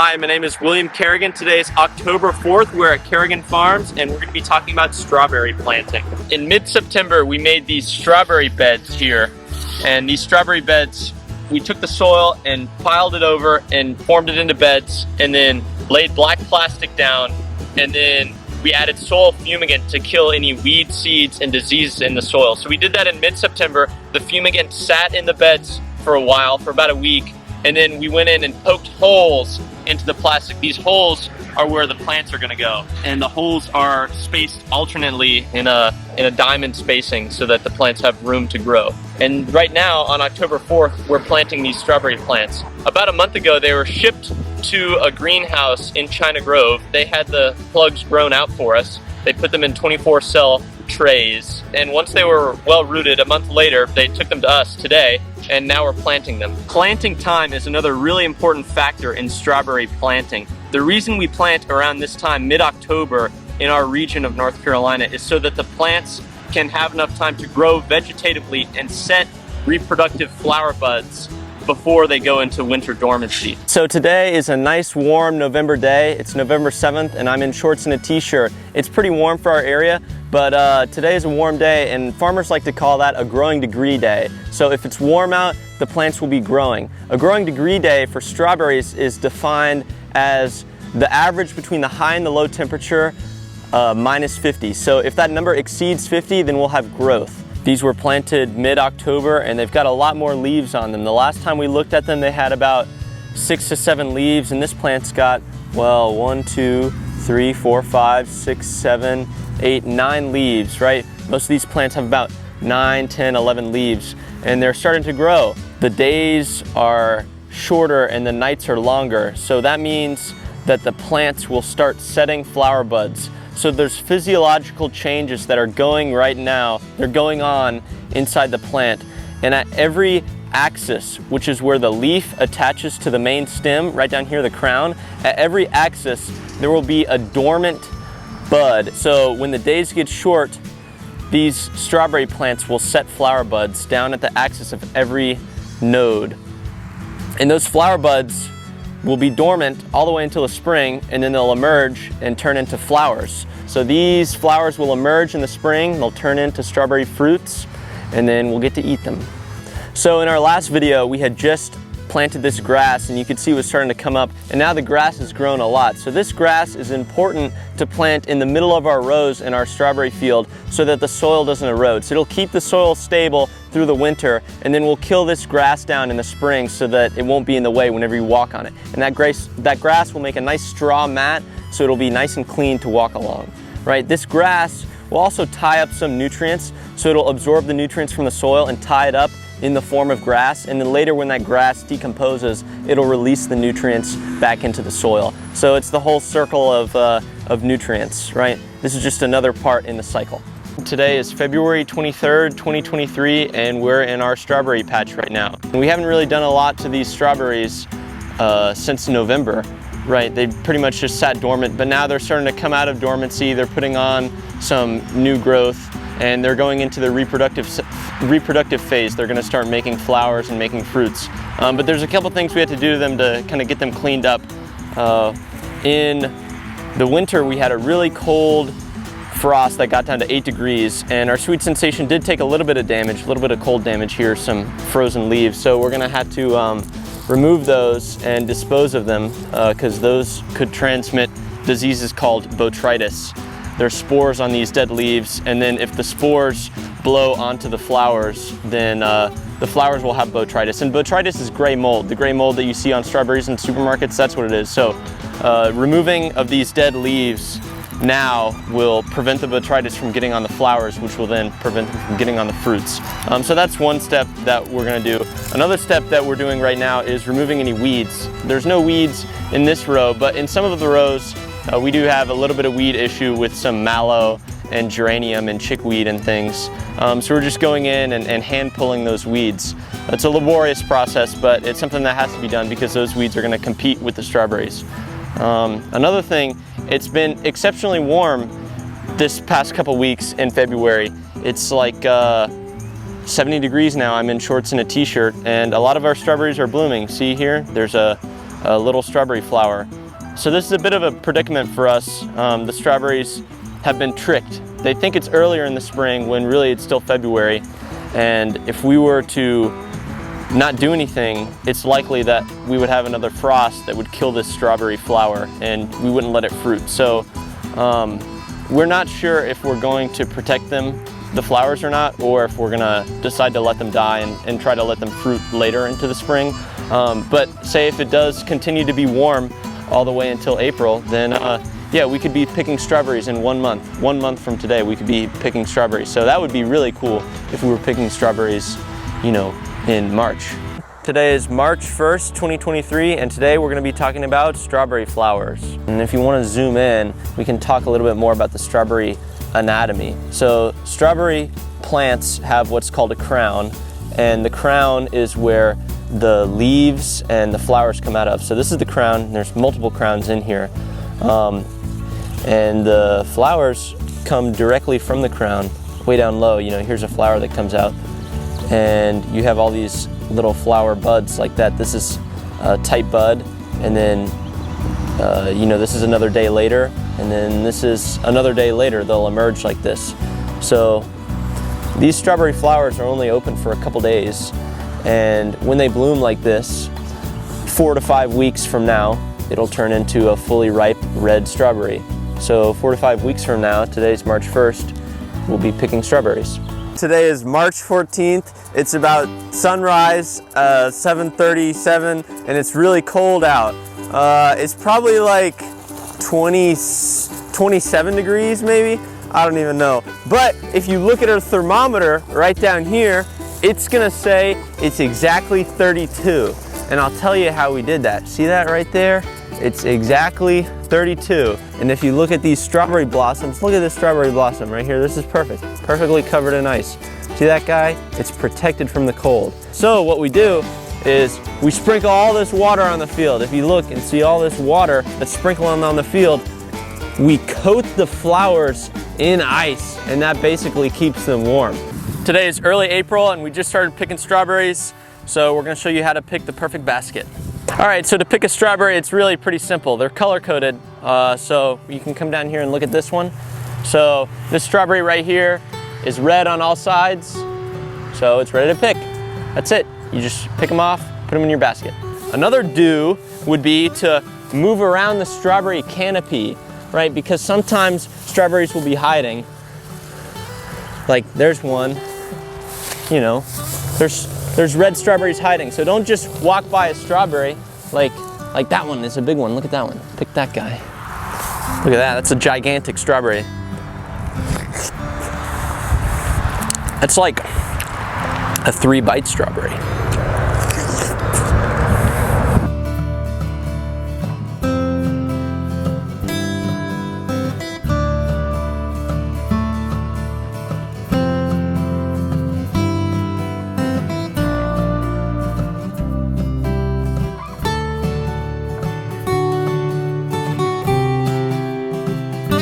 Hi, my name is William Kerrigan. Today is October 4th. We're at Kerrigan Farms and we're going to be talking about strawberry planting. In mid-September, we made these strawberry beds here. And these strawberry beds, we took the soil and piled it over and formed it into beds and then laid black plastic down, and then we added soil fumigant to kill any weed seeds and diseases in the soil. So we did that in mid-September. The fumigant sat in the beds for a while, for about a week, and then we went in and poked holes into the plastic. These holes are where the plants are going to go, and the holes are spaced alternately in a diamond spacing so that the plants have room to grow. And right now, on October 4th, we're planting these strawberry plants. About a month ago, they were shipped to a greenhouse in China Grove. They had the plugs grown out for us. They put them in 24-cell trays, and once they were well rooted, a month later, they took them to us today, and now we're planting them. Planting time is another really important factor in strawberry planting. The reason we plant around this time, mid-October, in our region of North Carolina is so that the plants can have enough time to grow vegetatively and set reproductive flower buds before they go into winter dormancy. So today is a nice warm November day. It's November 7th and I'm in shorts and a t-shirt. It's pretty warm for our area, but today is a warm day and farmers like to call that a growing degree day. So if it's warm out, the plants will be growing. A growing degree day for strawberries is defined as the average between the high and the low temperature minus 50. So if that number exceeds 50, then we'll have growth. These were planted mid-October and they've got a lot more leaves on them. The last time we looked at them, they had about 6 to 7 leaves, and this plant's got, well, 1, 2, 3, 4, 5, 6, 7, 8, 9 leaves, right? Most of these plants have about 9, 10, 11 leaves, and they're starting to grow. The days are shorter and the nights are longer, so that means that the plants will start setting flower buds. So there's physiological changes that are going right now. They're going on inside the plant. And at every axis, which is where the leaf attaches to the main stem, right down here, the crown, at every axis, there will be a dormant bud. So when the days get short, these strawberry plants will set flower buds down at the axis of every node. And those flower buds will be dormant all the way until the spring, and then they'll emerge and turn into flowers. So these flowers will emerge in the spring, they'll turn into strawberry fruits, and then we'll get to eat them. So in our last video, we had just planted this grass and you could see it was starting to come up, and now the grass has grown a lot. So this grass is important to plant in the middle of our rows in our strawberry field so that the soil doesn't erode. So it'll keep the soil stable through the winter, and then we'll kill this grass down in the spring so that it won't be in the way whenever you walk on it. And that grass will make a nice straw mat, so it'll be nice and clean to walk along, right? This grass will also tie up some nutrients, so it'll absorb the nutrients from the soil and tie it up in the form of grass, and then later when that grass decomposes, it'll release the nutrients back into the soil. So it's the whole circle of nutrients, right? This is just another part in the cycle. Today is February 23rd, 2023, and we're in our strawberry patch right now. We haven't really done a lot to these strawberries since November, right? They pretty much just sat dormant, but now they're starting to come out of dormancy. They're putting on some new growth, and they're going into the reproductive phase. They're going to start making flowers and making fruits. But there's a couple things we had to do to them to kind of get them cleaned up. In the winter, we had a really cold frost that got down to 8 degrees, and our sweet sensation did take a little bit of damage, a little bit of cold damage here, some frozen leaves. So we're going to have to remove those and dispose of them because those could transmit diseases called botrytis. There's spores on these dead leaves, and then if the spores blow onto the flowers, then the flowers will have botrytis. And botrytis is gray mold. The gray mold that you see on strawberries in supermarkets, that's what it is. So removing of these dead leaves now will prevent the botrytis from getting on the flowers, which will then prevent them from getting on the fruits. So that's one step that we're gonna do. Another step that we're doing right now is removing any weeds. There's no weeds in this row, but in some of the rows, we do have a little bit of weed issue with some mallow and geranium and chickweed and things. So we're just going in and hand pulling those weeds. It's a laborious process, but it's something that has to be done because those weeds are gonna compete with the strawberries. Another thing, it's been exceptionally warm this past couple weeks in February. It's like 70 degrees now. I'm in shorts and a t-shirt, and a lot of our strawberries are blooming. See here, there's a a little strawberry flower. So this is a bit of a predicament for us. The strawberries have been tricked. They think it's earlier in the spring when really it's still February. And if we were to not do anything, it's likely that we would have another frost that would kill this strawberry flower and we wouldn't let it fruit. So we're not sure if we're going to protect them, the flowers, or not, or if we're gonna decide to let them die and try to let them fruit later into the spring. But say if it does continue to be warm all the way until April, then yeah, we could be picking strawberries in 1 month. 1 month from today, we could be picking strawberries. So that would be really cool if we were picking strawberries, you know, in March. Today is March 1st, 2023, and today we're gonna be talking about strawberry flowers. And if you wanna zoom in, we can talk a little bit more about the strawberry anatomy. So strawberry plants have what's called a crown, and the crown is where the leaves and the flowers come out of. So this is the crown, and there's multiple crowns in here. And the flowers come directly from the crown, way down low. You know, here's a flower that comes out, and you have all these little flower buds like that. This is a tight bud, and then you know, this is another day later, and then this is another day later. They'll emerge like this. So these strawberry flowers are only open for a couple days, and when they bloom like this, 4 to 5 weeks from now, it'll turn into a fully ripe red strawberry. So 4 to 5 weeks from now, today's March 1st, we'll be picking strawberries. Today is March 14th. It's about sunrise, 7:37, and it's really cold out. It's probably like 27 degrees maybe? I don't even know. But if you look at our thermometer right down here, it's gonna say it's exactly 32. And I'll tell you how we did that. See that right there? It's exactly 32. And if you look at these strawberry blossoms, look at this strawberry blossom right here. This is perfect, perfectly covered in ice. See that guy? It's protected from the cold. So what we do is we sprinkle all this water on the field. If you look and see all this water that's sprinkling on the field, we coat the flowers in ice, and that basically keeps them warm. Today is early April, and we just started picking strawberries. So we're gonna show you how to pick the perfect basket. All right, so to pick a strawberry, it's really pretty simple. They're color-coded, so you can come down here and look at this one. So this strawberry right here is red on all sides, so it's ready to pick. That's it. You just pick them off, put them in your basket. Another do would be to move around the strawberry canopy, right? Because sometimes strawberries will be hiding. Like there's one, you know, there's red strawberries hiding. So don't just walk by a strawberry like that one is a big one. Look at that one. Pick that guy. Look at that. That's a gigantic strawberry. That's like a 3-bite strawberry.